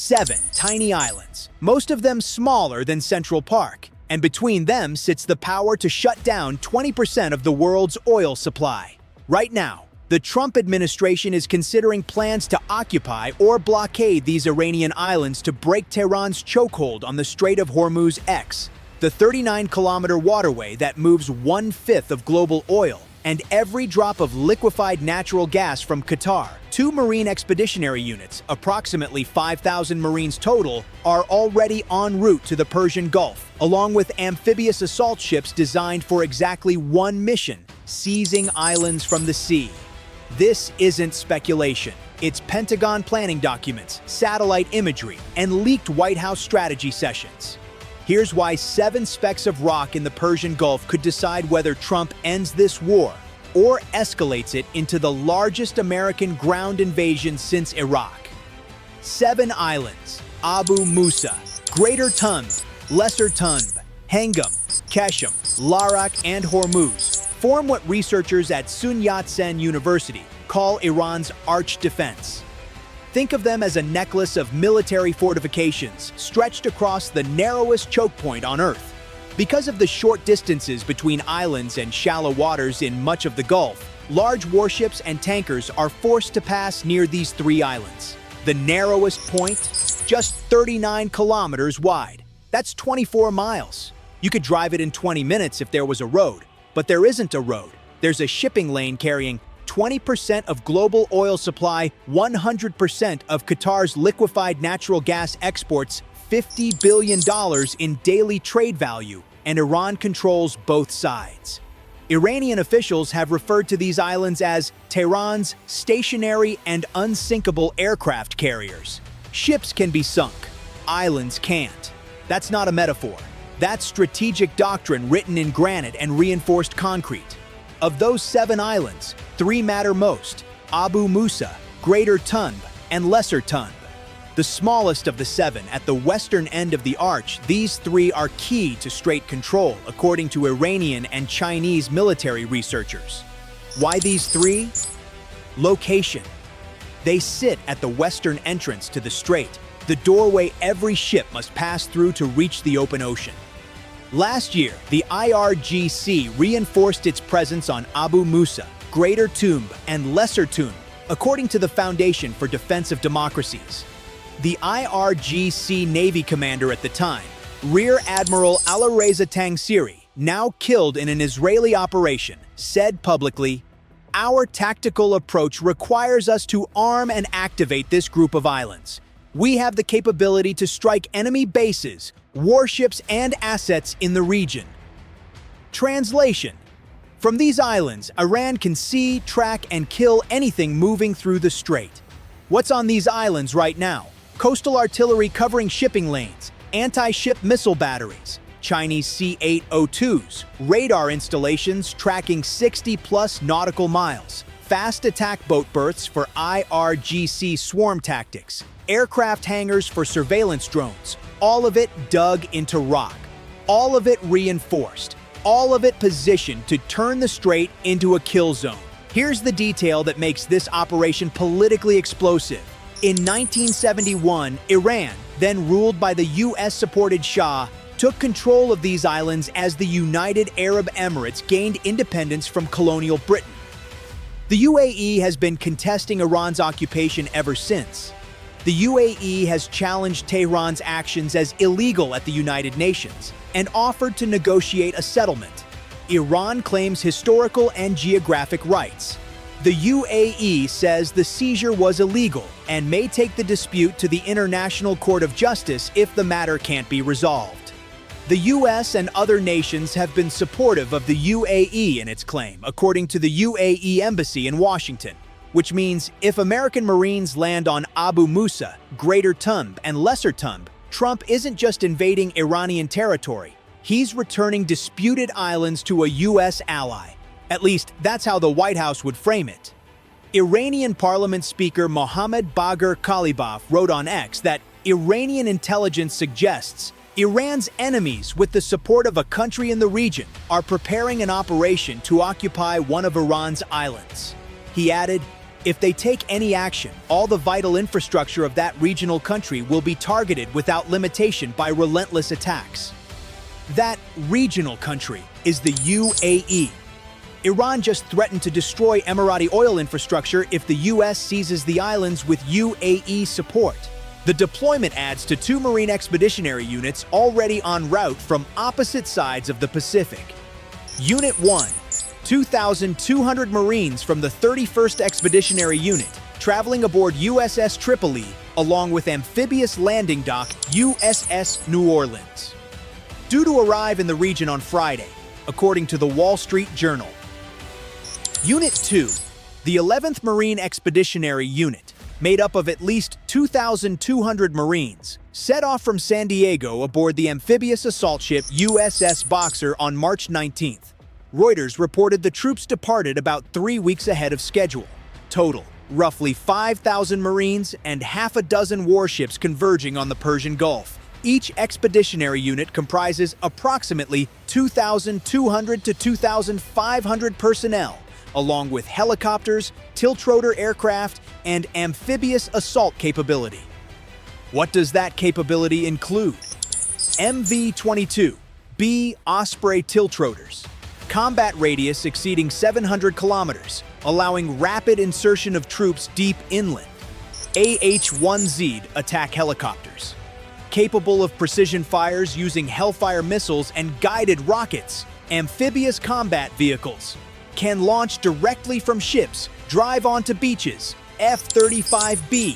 7 tiny islands, most of them smaller than Central Park, and between them sits the power to shut down 20% of the world's oil supply. Right now, the Trump administration is considering plans to occupy or blockade these Iranian islands to break Tehran's chokehold on the Strait of Hormuz X, the 39-kilometer waterway that moves 1/5 of global oil and every drop of liquefied natural gas from Qatar. 2 Marine Expeditionary Units, approximately 5,000 Marines total, are already en route to the Persian Gulf, along with amphibious assault ships designed for exactly one mission: seizing islands from the sea. This isn't speculation. It's Pentagon planning documents, satellite imagery, and leaked White House strategy sessions. Here's why 7 specks of rock in the Persian Gulf could decide whether Trump ends this war or escalates it into the largest American ground invasion since Iraq. 7 islands: Abu Musa, Greater Tunb, Lesser Tunb, Hengam, Qeshm, Larak, and Hormuz form what researchers at Sun Yat-sen University call Iran's arch defense. Think of them as a necklace of military fortifications stretched across the narrowest choke point on Earth. Because of the short distances between islands and shallow waters in much of the Gulf, large warships and tankers are forced to pass near these 3 islands. The narrowest point, just 39 kilometers wide. That's 24 miles. You could drive it in 20 minutes if there was a road, but there isn't a road. There's a shipping lane carrying 20% of global oil supply, 100% of Qatar's liquefied natural gas exports, $50 billion in daily trade value, and Iran controls both sides. Iranian officials have referred to these islands as Tehran's stationary and unsinkable aircraft carriers. Ships can be sunk, islands can't. That's not a metaphor. That's strategic doctrine written in granite and reinforced concrete. Of those 7 islands, 3 matter most: Abu Musa, Greater Tunb, and Lesser Tunb. The smallest of the 7 at the western end of the arch, these 3 are key to Strait control, according to Iranian and Chinese military researchers. Why these 3? Location. They sit at the western entrance to the strait, the doorway every ship must pass through to reach the open ocean. Last year, the IRGC reinforced its presence on Abu Musa, Greater Tunb, and Lesser Tunb, according to the Foundation for Defense of Democracies. The IRGC Navy commander at the time, Rear Admiral Alireza Tangsiri, now killed in an Israeli operation, said publicly, "Our tactical approach requires us to arm and activate this group of islands. We have the capability to strike enemy bases, warships, and assets in the region." Translation: from these islands, Iran can see, track, and kill anything moving through the strait. What's on these islands right now? Coastal artillery covering shipping lanes, anti-ship missile batteries, Chinese C-802s, radar installations tracking 60-plus nautical miles, fast attack boat berths for IRGC swarm tactics, aircraft hangars for surveillance drones, all of it dug into rock, all of it reinforced, all of it positioned to turn the strait into a kill zone. Here's the detail that makes this operation politically explosive. In 1971, Iran, then ruled by the US-supported Shah, took control of these islands as the United Arab Emirates gained independence from colonial Britain. The UAE has been contesting Iran's occupation ever since. The UAE has challenged Tehran's actions as illegal at the United Nations and offered to negotiate a settlement. Iran claims historical and geographic rights. The UAE says the seizure was illegal and may take the dispute to the International Court of Justice if the matter can't be resolved. The US and other nations have been supportive of the UAE in its claim, according to the UAE Embassy in Washington, which means if American Marines land on Abu Musa, Greater Tunb, and Lesser Tunb, Trump isn't just invading Iranian territory, he's returning disputed islands to a US ally. At least, that's how the White House would frame it. Iranian Parliament Speaker Mohammad Bagher Kalibaf wrote on X that Iranian intelligence suggests Iran's enemies, with the support of a country in the region, are preparing an operation to occupy one of Iran's islands. He added, If they take any action, all the vital infrastructure of that regional country will be targeted without limitation by relentless attacks. That regional country is the UAE. Iran just threatened to destroy Emirati oil infrastructure if the US seizes the islands with UAE support. The deployment adds to 2 Marine Expeditionary Units already en route from opposite sides of the Pacific. Unit 1, 2,200 Marines from the 31st Expeditionary Unit, traveling aboard USS Tripoli, along with amphibious landing dock USS New Orleans. Due to arrive in the region on Friday, according to the Wall Street Journal. Unit 2, the 11th Marine Expeditionary Unit, made up of at least 2,200 Marines, set off from San Diego aboard the amphibious assault ship USS Boxer on March 19th. Reuters reported the troops departed about 3 weeks ahead of schedule. Total, roughly 5,000 Marines and half a dozen warships converging on the Persian Gulf. Each expeditionary unit comprises approximately 2,200 to 2,500 personnel, along with helicopters, tiltrotor aircraft, and amphibious assault capability. What does that capability include? MV-22B Osprey tiltrotors, combat radius exceeding 700 kilometers, allowing rapid insertion of troops deep inland. AH-1Z attack helicopters, capable of precision fires using Hellfire missiles and guided rockets. Amphibious combat vehicles can launch directly from ships, drive onto beaches. F-35B,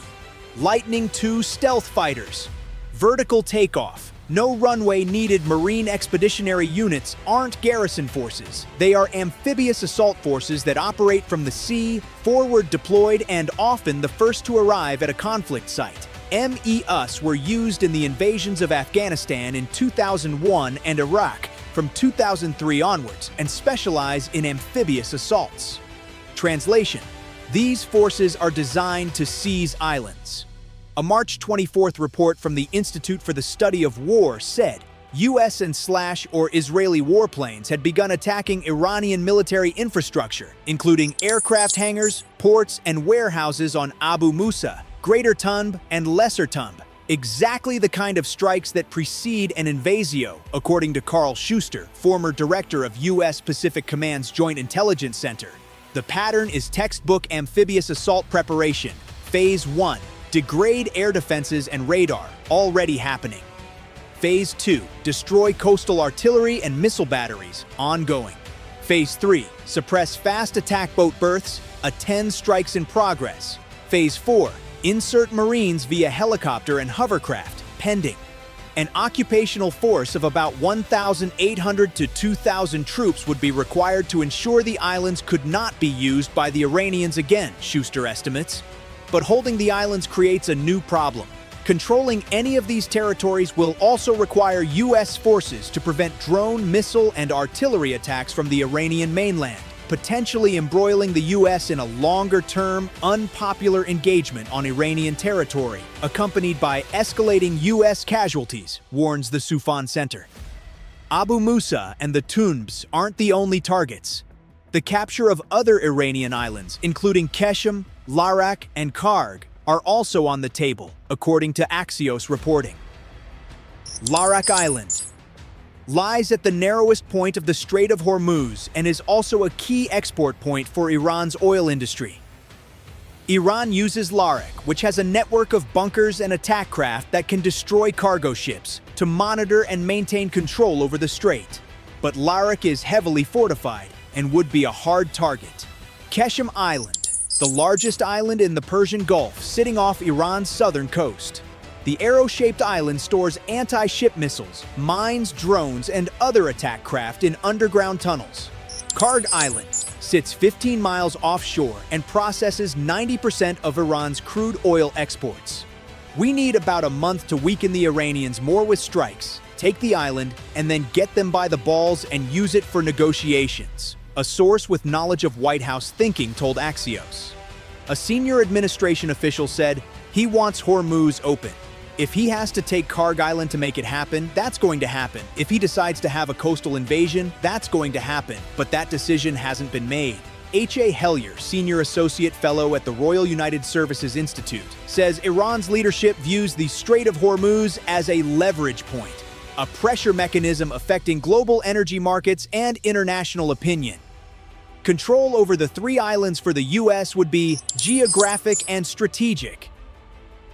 Lightning II stealth fighters, vertical takeoff, no runway needed. Marine Expeditionary Units aren't garrison forces. They are amphibious assault forces that operate from the sea, forward deployed, and often the first to arrive at a conflict site. MEUs were used in the invasions of Afghanistan in 2001 and Iraq from 2003 onwards and specialize in amphibious assaults. Translation: these forces are designed to seize islands. A March 24th report from the Institute for the Study of War said US and Israeli warplanes had begun attacking Iranian military infrastructure, including aircraft hangars, ports, and warehouses on Abu Musa, Greater Tunb, and Lesser Tunb. Exactly the kind of strikes that precede an invasio, according to Carl Schuster, former director of US Pacific Command's Joint Intelligence Center. The pattern is textbook amphibious assault preparation. Phase 1, degrade air defenses and radar, already happening. Phase 2, destroy coastal artillery and missile batteries, ongoing. Phase 3, suppress fast attack boat berths, a 10 strikes in progress. Phase 4, insert Marines via helicopter and hovercraft, pending. An occupational force of about 1,800 to 2,000 troops would be required to ensure the islands could not be used by the Iranians again, Schuster estimates. But holding the islands creates a new problem. Controlling any of these territories will also require US forces to prevent drone, missile, and artillery attacks from the Iranian mainland, potentially embroiling the US in a longer-term, unpopular engagement on Iranian territory, accompanied by escalating US casualties, warns the Soufan Center. Abu Musa and the Tunbs aren't the only targets. The capture of other Iranian islands, including Qeshm, Larak, and Kharg, are also on the table, according to Axios reporting. Larak Island lies at the narrowest point of the Strait of Hormuz and is also a key export point for Iran's oil industry. Iran uses Larak, which has a network of bunkers and attack craft that can destroy cargo ships, to monitor and maintain control over the strait. But Larak is heavily fortified and would be a hard target. Qeshm Island, the largest island in the Persian Gulf, sitting off Iran's southern coast. The arrow-shaped island stores anti-ship missiles, mines, drones, and other attack craft in underground tunnels. Kharg Island sits 15 miles offshore and processes 90% of Iran's crude oil exports. We need about a month to weaken the Iranians more with strikes, take the island, and then get them by the balls and use it for negotiations, a source with knowledge of White House thinking told Axios. A senior administration official said he wants Hormuz open. If he has to take Kharg Island to make it happen, that's going to happen. If he decides to have a coastal invasion, that's going to happen. But that decision hasn't been made. H.A. Hellier, Senior Associate Fellow at the Royal United Services Institute, says Iran's leadership views the Strait of Hormuz as a leverage point, a pressure mechanism affecting global energy markets and international opinion. Control over the three islands for the U.S. would be geographic and strategic.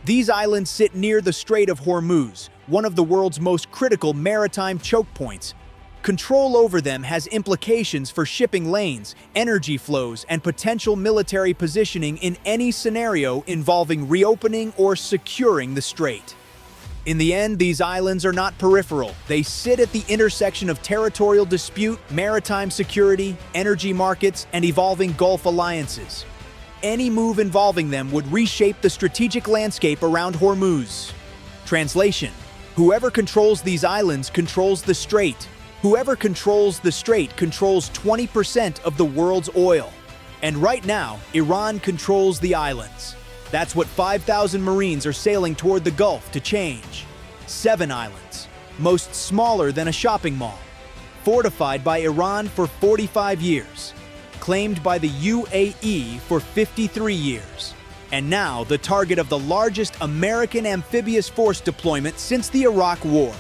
These islands sit near the Strait of Hormuz, one of the world's most critical maritime choke points. Control over them has implications for shipping lanes, energy flows, and potential military positioning in any scenario involving reopening or securing the strait. In the end, these islands are not peripheral. They sit at the intersection of territorial dispute, maritime security, energy markets, and evolving Gulf alliances. Any move involving them would reshape the strategic landscape around Hormuz. Translation: whoever controls these islands controls the strait. Whoever controls the strait controls 20% of the world's oil. And right now, Iran controls the islands. That's what 5,000 Marines are sailing toward the Gulf to change. 7 islands, most smaller than a shopping mall. Fortified by Iran for 45 years. Claimed by the UAE for 53 years. And now the target of the largest American amphibious force deployment since the Iraq War.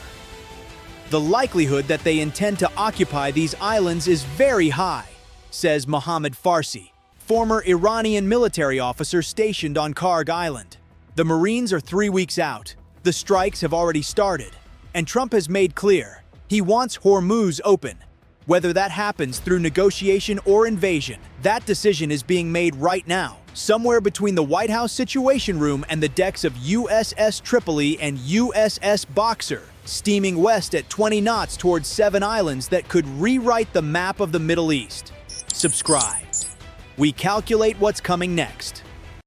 The likelihood that they intend to occupy these islands is very high, says Mohammad Farsi, former Iranian military officer stationed on Kharg Island. The Marines are 3 weeks out. The strikes have already started, and Trump has made clear he wants Hormuz open. Whether that happens through negotiation or invasion, that decision is being made right now, somewhere between the White House Situation Room and the decks of USS Tripoli and USS Boxer, steaming west at 20 knots towards 7 islands that could rewrite the map of the Middle East. Subscribe. We calculate what's coming next.